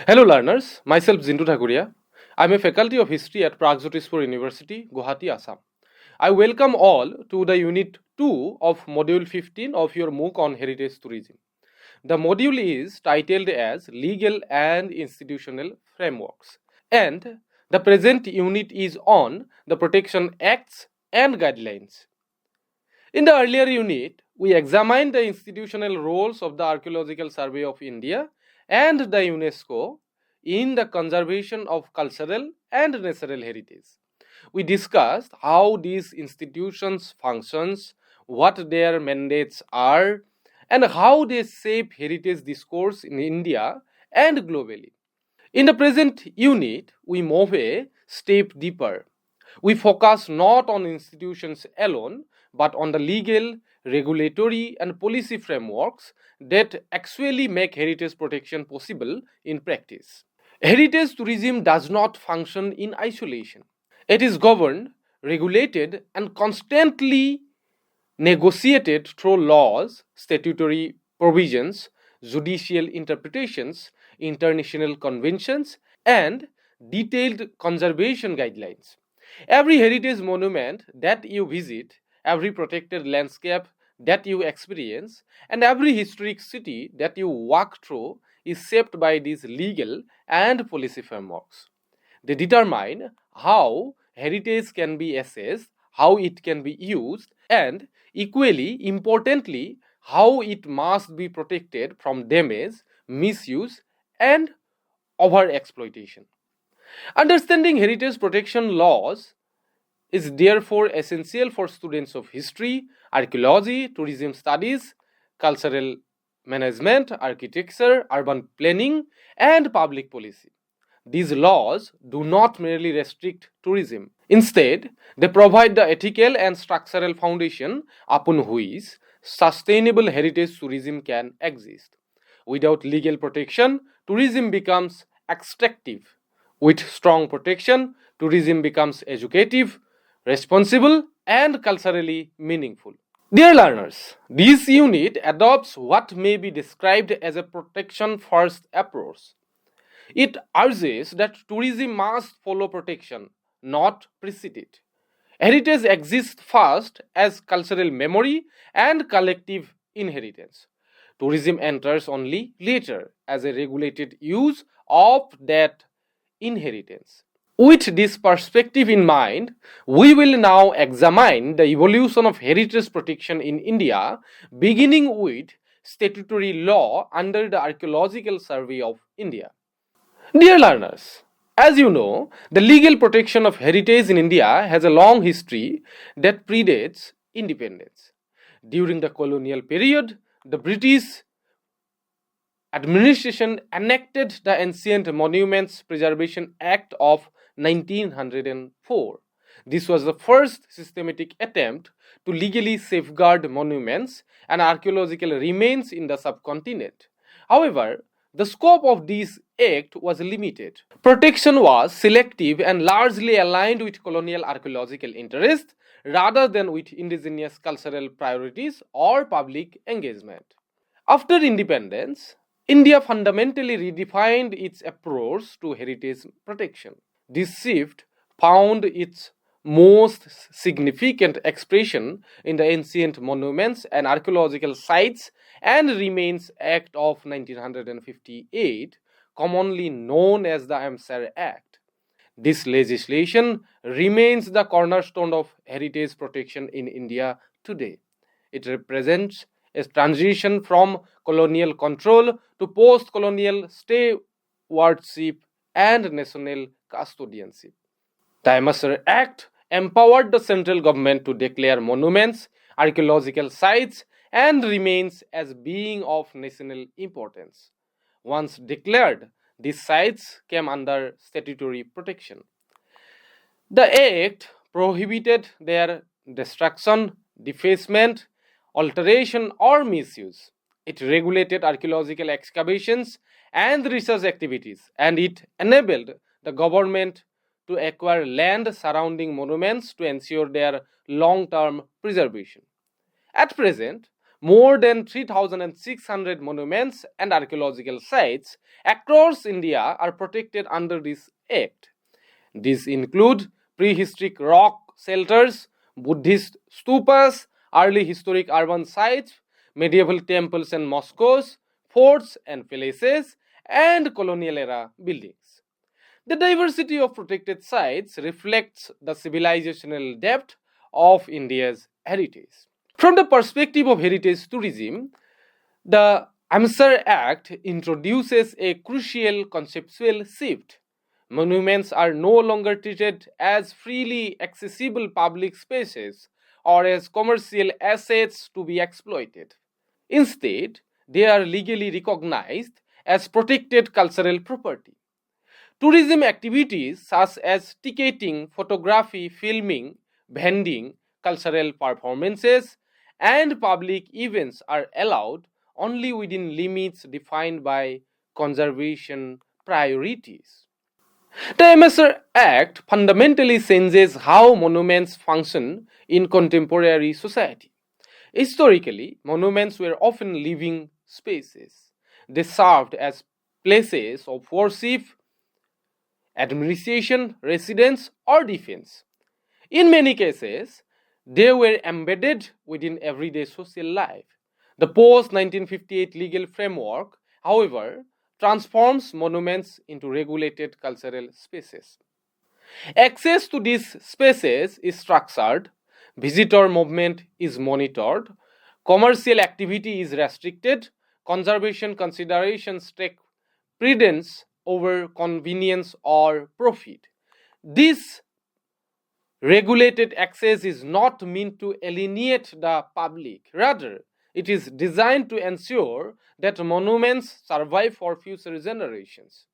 Hello, learners. Myself Zintu Thakuria. I'm a faculty of history at Pragjyotispur University, Guwahati, Assam. I welcome all to the Unit 2 of Module 15 of your MOOC on Heritage Tourism. The module is titled as Legal and Institutional Frameworks, and the present unit is on the Protection Acts and Guidelines. In the earlier unit, we examined the institutional roles of the Archaeological Survey of India and the UNESCO in the conservation of cultural and natural heritage. We discussed how these institutions functions, what their mandates are, and how they shape heritage discourse in India and globally. In the present unit, we move a step deeper. We focus not on institutions alone, but on the legal, regulatory, and policy frameworks that actually make heritage protection possible in practice. Heritage tourism does not function in isolation. It is governed, regulated, and constantly negotiated through laws, statutory provisions, judicial interpretations, international conventions, and detailed conservation guidelines. Every heritage monument that you visit, every protected landscape that you experience, and every historic city that you walk through is shaped by these legal and policy frameworks. They determine how heritage can be assessed, how it can be used, and equally importantly, how it must be protected from damage, misuse, and overexploitation. Understanding heritage protection laws is therefore essential for students of history, archaeology, tourism studies, cultural management, architecture, urban planning, and public policy. These laws do not merely restrict tourism. Instead, they provide the ethical and structural foundation upon which sustainable heritage tourism can exist. Without legal protection, tourism becomes extractive. With strong protection, tourism becomes educative, responsible, and culturally meaningful. Dear learners, this unit adopts what may be described as a protection first approach. It urges that tourism must follow protection, not precede it. Heritage exists first as cultural memory and collective inheritance. Tourism enters only later as a regulated use of that inheritance. With this perspective in mind, we will now examine the evolution of heritage protection in India, beginning with statutory law under the Archaeological Survey of India. Dear learners, as you know, the legal protection of heritage in India has a long history that predates independence. During the colonial period, the British administration enacted the Ancient Monuments Preservation Act of 1904. This was the first systematic attempt to legally safeguard monuments and archaeological remains in the subcontinent. However, the scope of this act was limited. Protection was selective and largely aligned with colonial archaeological interests rather than with indigenous cultural priorities or public engagement. After independence, India fundamentally redefined its approach to heritage protection. This shift found its most significant expression in the Ancient Monuments and Archaeological Sites and Remains Act of 1958, commonly known as the AMSAR Act. This legislation remains the cornerstone of heritage protection in India today. It represents a transition from colonial control to post colonial stewardship and national custodianship. The Amsar Act empowered the central government to declare monuments, archaeological sites, and remains as being of national importance. Once declared, these sites came under statutory protection. The Act prohibited their destruction, defacement, alteration, or misuse. It regulated archaeological excavations and research activities, and it enabled the government to acquire land surrounding monuments to ensure their long term preservation. At present, more than 3,600 monuments and archaeological sites across India are protected under this act. These include prehistoric rock shelters, Buddhist stupas, early historic urban sites, medieval temples and mosques, forts and palaces, and colonial era buildings. The diversity of protected sites reflects the civilizational depth of India's heritage. From the perspective of heritage tourism, the AMSAR Act introduces a crucial conceptual shift. Monuments are no longer treated as freely accessible public spaces or as commercial assets to be exploited. Instead, they are legally recognized as protected cultural property. Tourism activities such as ticketing, photography, filming, vending, cultural performances, and public events are allowed only within limits defined by conservation priorities. The MSR Act fundamentally changes how monuments function in contemporary society. Historically, monuments were often living spaces. They served as places of worship, administration, residence, or defense. In many cases, they were embedded within everyday social life. The post 1958 legal framework, however, transforms monuments into regulated cultural spaces. Access to these spaces is structured, visitor movement is monitored, commercial activity is restricted, conservation considerations take precedence over convenience or profit. This regulated access is not meant to alienate the public. Rather, it is designed to ensure that monuments survive for future generations.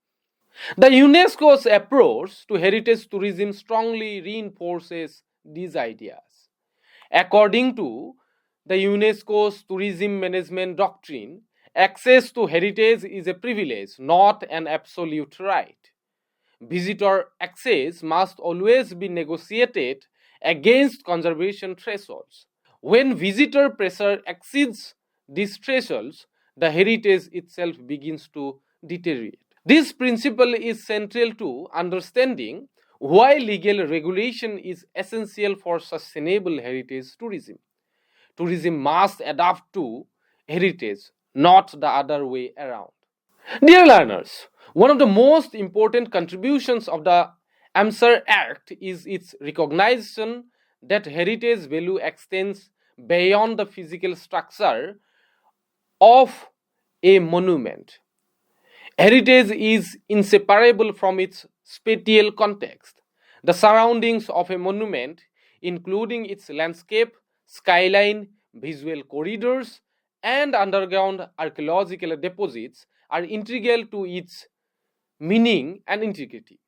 The UNESCO's approach to heritage tourism strongly reinforces these ideas. According to the UNESCO's tourism management doctrine, access to heritage is a privilege, not an absolute right. Visitor access must always be negotiated against conservation thresholds. When visitor pressure exceeds these thresholds, the heritage itself begins to deteriorate. This principle is central to understanding why legal regulation is essential for sustainable heritage tourism. Tourism must adapt to heritage, not the other way around. Dear learners, one of the most important contributions of the AMSAR Act is its recognition that heritage value extends beyond the physical structure of a monument. Heritage is inseparable from its spatial context. The surroundings of a monument, including its landscape, skyline, visual corridors, and underground archaeological deposits, are integral to its meaning and integrity.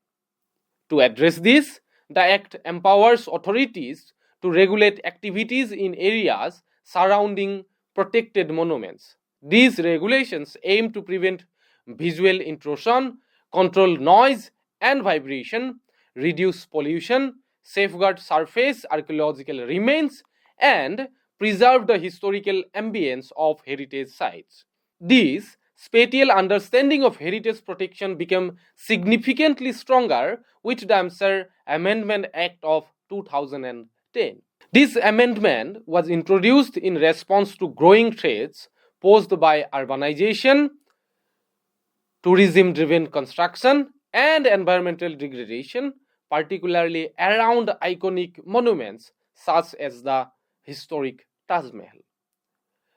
To address this, the Act empowers authorities to regulate activities in areas surrounding protected monuments. These regulations aim to prevent visual intrusion, control noise and vibration, reduce pollution, safeguard surface archaeological remains, and preserve the historical ambience of heritage sites. This spatial understanding of heritage protection became significantly stronger with the AMSAR Amendment Act of 2010. This amendment was introduced in response to growing threats posed by urbanization, tourism driven construction, and environmental degradation, particularly around iconic monuments such as the historic Taj Mahal.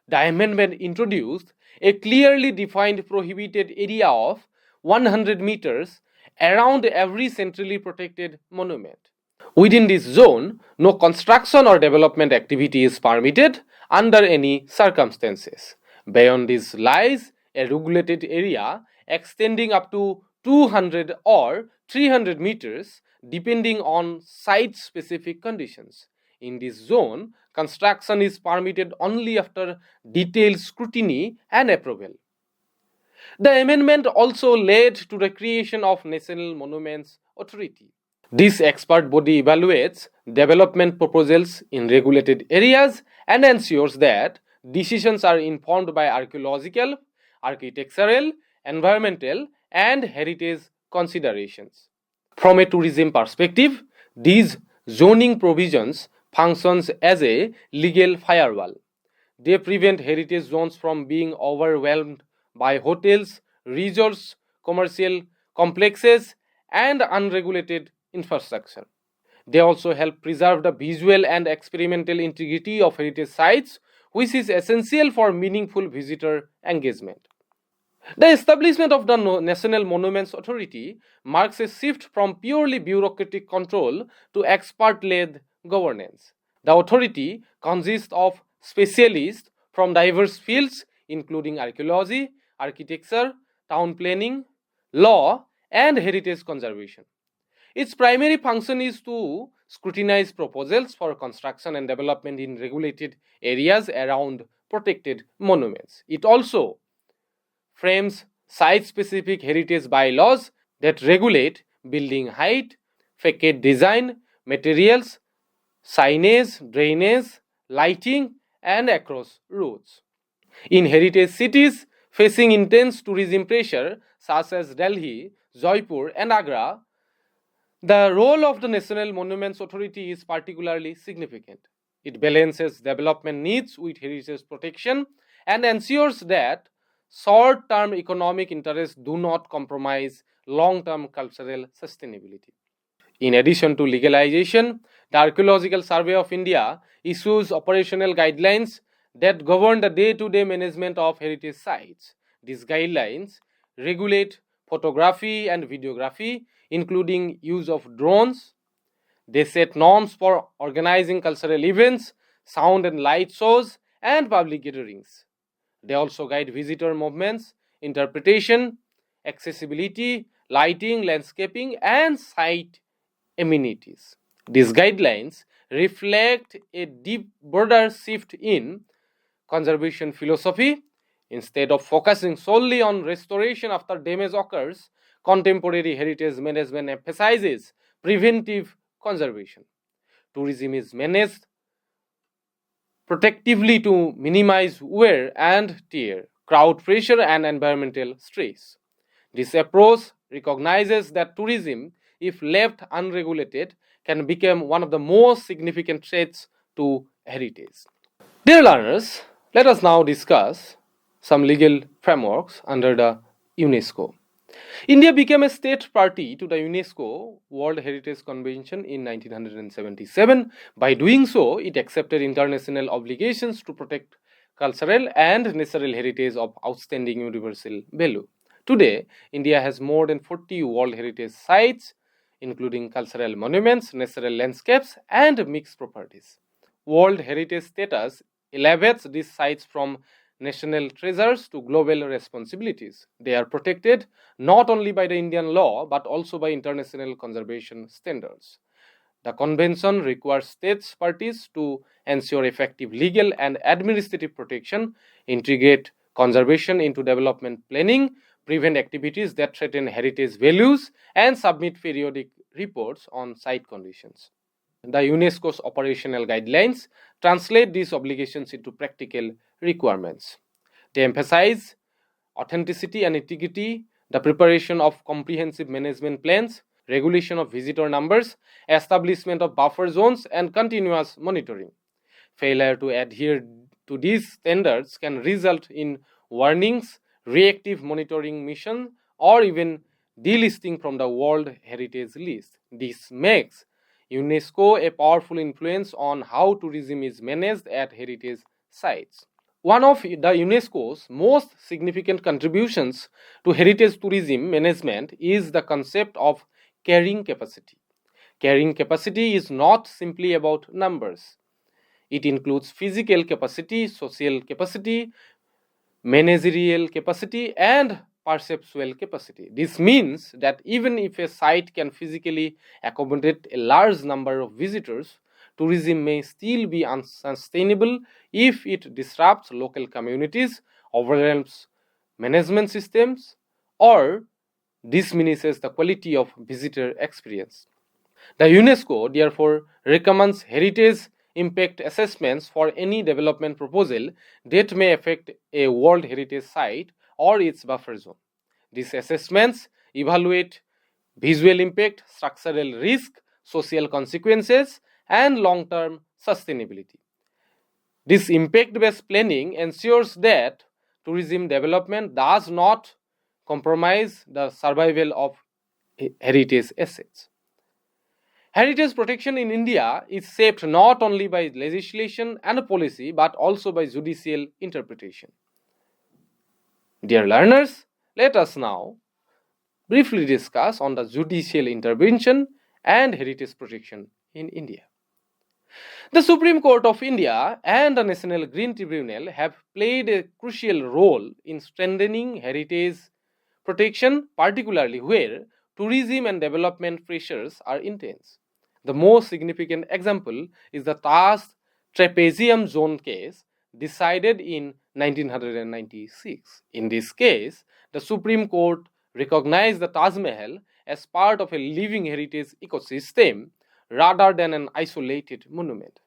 The amendment introduced a clearly defined prohibited area of 100 meters around every centrally protected monument. Within this zone, no construction or development activity is permitted under any circumstances. Beyond this lies a regulated area extending up to 200 or 300 meters depending on site specific conditions. In this zone, construction is permitted only after detailed scrutiny and approval. The amendment also led to the creation of National Monuments Authority. This expert body evaluates development proposals in regulated areas and ensures that decisions are informed by archaeological, architectural, environmental, and heritage considerations. From a tourism perspective, these zoning provisions functions as a legal firewall. They prevent heritage zones from being overwhelmed by hotels, resorts, commercial complexes, and unregulated infrastructure. They also help preserve the visual and experimental integrity of heritage sites, which is essential for meaningful visitor engagement. The establishment of the National Monuments Authority marks a shift from purely bureaucratic control to expert led governance. The authority consists of specialists from diverse fields, including archaeology, architecture, town planning, law, and heritage conservation. Its primary function is to scrutinize proposals for construction and development in regulated areas around protected monuments. It also frames site specific heritage bylaws that regulate building height, facade design, materials, signage, drainage, lighting, and across roads. In heritage cities facing intense tourism pressure, such as Delhi, Jaipur, and Agra, the role of the National Monuments Authority is particularly significant. It balances development needs with heritage protection and ensures that short term economic interests do not compromise long term cultural sustainability. In addition to legalization, the Archaeological Survey of India issues operational guidelines that govern the day to day management of heritage sites. These guidelines regulate photography and videography, including use of drones. They set norms for organizing cultural events, sound and light shows, and public gatherings. They also guide visitor movements, interpretation, accessibility, lighting, landscaping, and site amenities. These guidelines reflect a deep broader shift in conservation philosophy. Instead of focusing solely on restoration after damage occurs, contemporary heritage management emphasizes preventive conservation. Tourism is managed protectively to minimize wear and tear, crowd pressure, and environmental stress. This approach recognizes that tourism, if left unregulated, can become one of the most significant threats to heritage. Dear learners, let us now discuss some legal frameworks under the UNESCO. India became a state party to the UNESCO World Heritage Convention in 1977. By doing so, it accepted international obligations to protect cultural and natural heritage of outstanding universal value. Today, India has more than 40 World Heritage sites, including cultural monuments, natural landscapes, and mixed properties. World Heritage status elevates these sites from national treasures to global responsibilities. They are protected not only by the Indian law but also by international conservation standards. The convention requires states parties to ensure effective legal and administrative protection, integrate conservation into development planning, prevent activities that threaten heritage values, and submit periodic reports on site conditions. The UNESCO's operational guidelines translate these obligations into practical requirements. They emphasize authenticity and integrity, the preparation of comprehensive management plans, regulation of visitor numbers, establishment of buffer zones, and continuous monitoring. Failure to adhere to these standards can result in warnings, reactive monitoring mission, or even delisting from the World Heritage List. This makes UNESCO a powerful influence on how tourism is managed at heritage sites. One of the UNESCO's most significant contributions to heritage tourism management is the concept of carrying capacity. Carrying capacity is not simply about numbers. It includes physical capacity, social capacity, managerial capacity, and perceptual capacity. This means that even if a site can physically accommodate a large number of visitors, tourism may still be unsustainable if it disrupts local communities, overwhelms management systems, or diminishes the quality of visitor experience. The UNESCO therefore recommends heritage impact assessments for any development proposal that may affect a World Heritage Site or its buffer zone. These assessments evaluate visual impact, structural risk, social consequences, and long term sustainability. This impact based planning ensures that tourism development does not compromise the survival of heritage assets. Heritage protection in India is shaped not only by legislation and policy but also by judicial interpretation. Dear learners, let us now briefly discuss on the judicial intervention and heritage protection in India. The Supreme Court of India and the National Green Tribunal have played a crucial role in strengthening heritage protection, particularly where tourism and development pressures are intense. The most significant example is the Taj Trapezium Zone case decided in 1996. In this case, the Supreme Court recognized the Taj Mahal as part of a living heritage ecosystem rather than an isolated monument.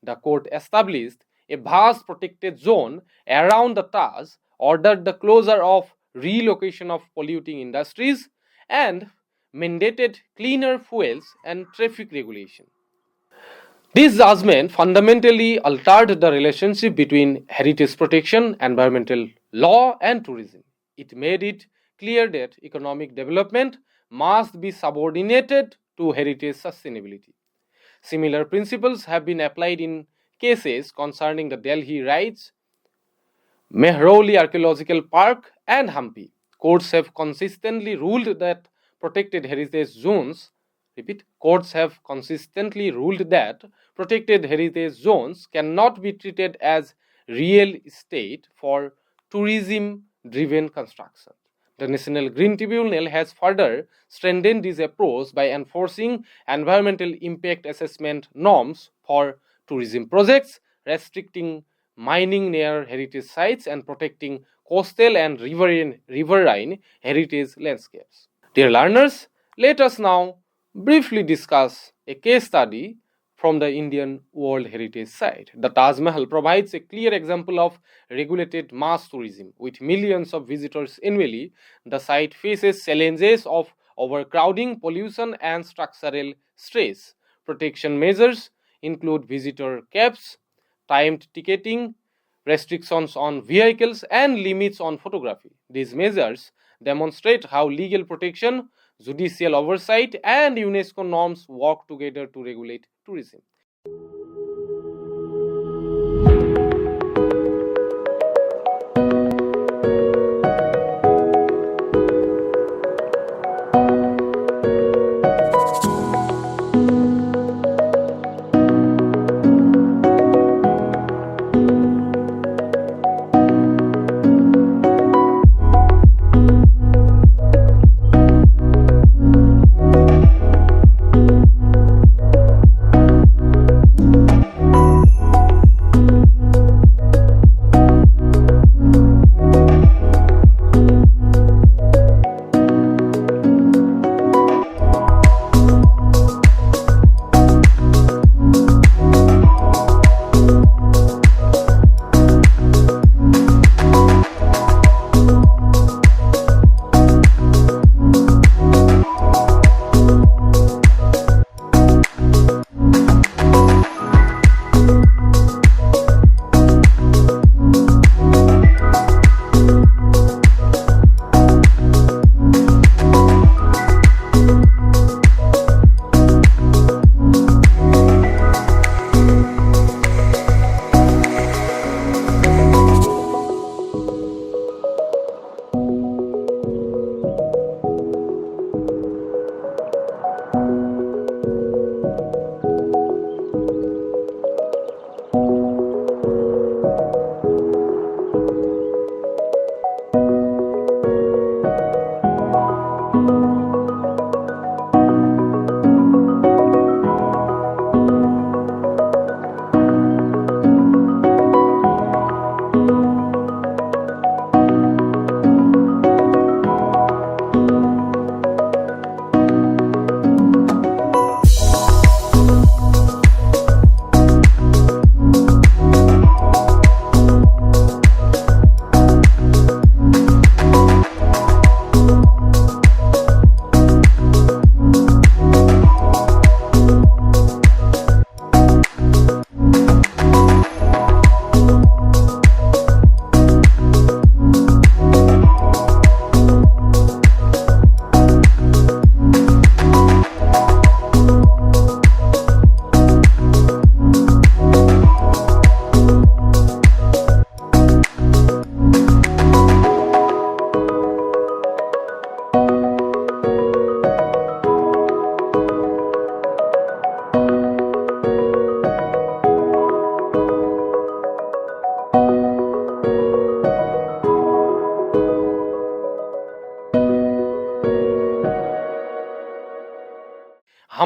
The court established a vast protected zone around the Taj, ordered the closure of relocation of polluting industries, and mandated cleaner fuels and traffic regulation. This judgment fundamentally altered the relationship between heritage protection, environmental law, and tourism. It made it clear that economic development must be subordinated to heritage sustainability. Similar principles have been applied in cases concerning the Delhi Rides, Mehrauli Archaeological Park, and Hampi. Courts have consistently ruled that protected heritage zones, courts have consistently ruled that protected heritage zones cannot be treated as real estate for tourism driven construction. The National Green Tribunal has further strengthened this approach by enforcing environmental impact assessment norms for tourism projects, restricting mining near heritage sites, and protecting coastal and riverine heritage landscapes. Dear learners, let us now briefly discuss a case study from the Indian World Heritage Site. The Taj Mahal provides a clear example of regulated mass tourism. With millions of visitors annually, the site faces challenges of overcrowding, pollution, and structural stress. Protection measures include visitor caps, timed ticketing, restrictions on vehicles, and limits on photography. These measures demonstrate how legal protection, judicial oversight, and UNESCO norms work together to regulate tourism.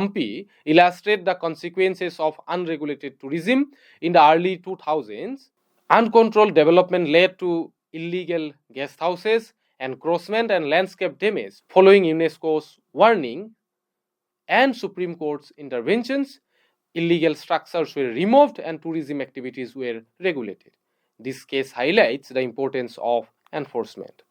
Hampi illustrate the consequences of unregulated tourism in the early 2000s. Uncontrolled development led to illegal guest houses, encroachment, and landscape damage. Following UNESCO's warning and Supreme Court's interventions, illegal structures were removed and tourism activities were regulated. This case highlights the importance of enforcement.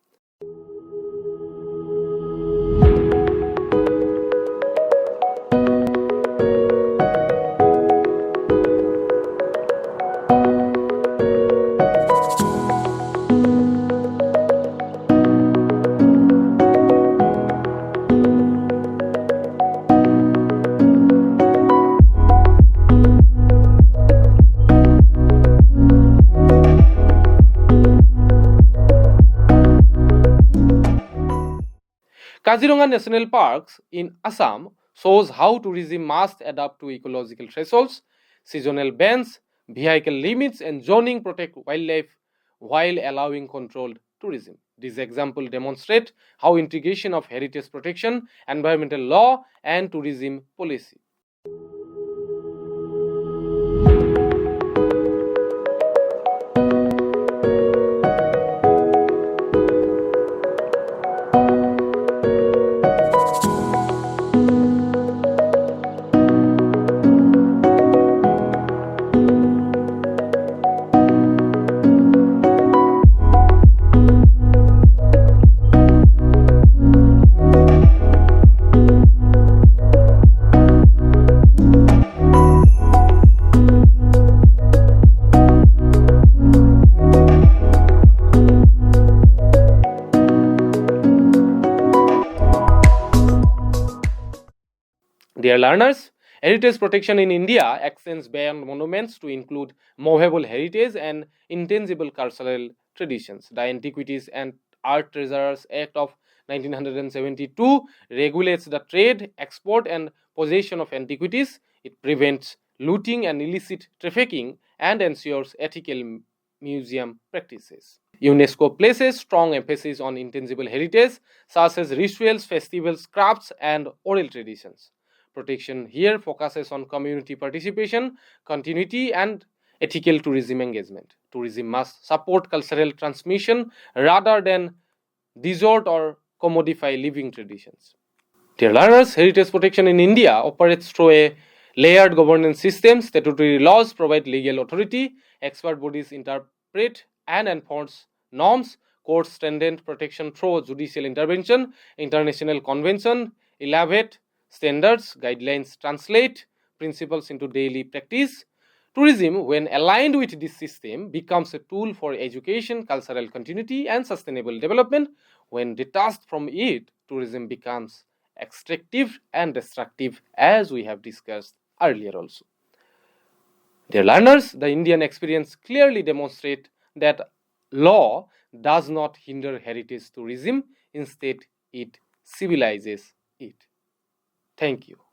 Kaziranga National Parks in Assam shows how tourism must adapt to ecological thresholds, seasonal bans, vehicle limits, and zoning protect wildlife while allowing controlled tourism. These examples demonstrate how integration of heritage protection, environmental law, and tourism policy. Dear learners, heritage protection in India extends beyond monuments to include movable heritage and intangible cultural traditions. The Antiquities and Art Treasures Act of 1972 regulates the trade, export, and possession of antiquities. It prevents looting and illicit trafficking and ensures ethical museum practices. UNESCO places strong emphasis on intangible heritage such as rituals, festivals, crafts, and oral traditions. Protection here focuses on community participation, continuity, and ethical tourism engagement. Tourism must support cultural transmission rather than distort or commodify living traditions. Dear learners, heritage protection in India operates through a layered governance system. Statutory laws provide legal authority, expert bodies interpret and enforce norms, courts strengthen protection through judicial intervention, international convention elevate standards, guidelines translate principles into daily practice. Tourism, when aligned with this system, becomes a tool for education, cultural continuity, and sustainable development. When detached from it, tourism becomes extractive and destructive, as we have discussed earlier also. Dear learners, the Indian experience clearly demonstrates that law does not hinder heritage tourism, instead, it civilizes it. Thank you.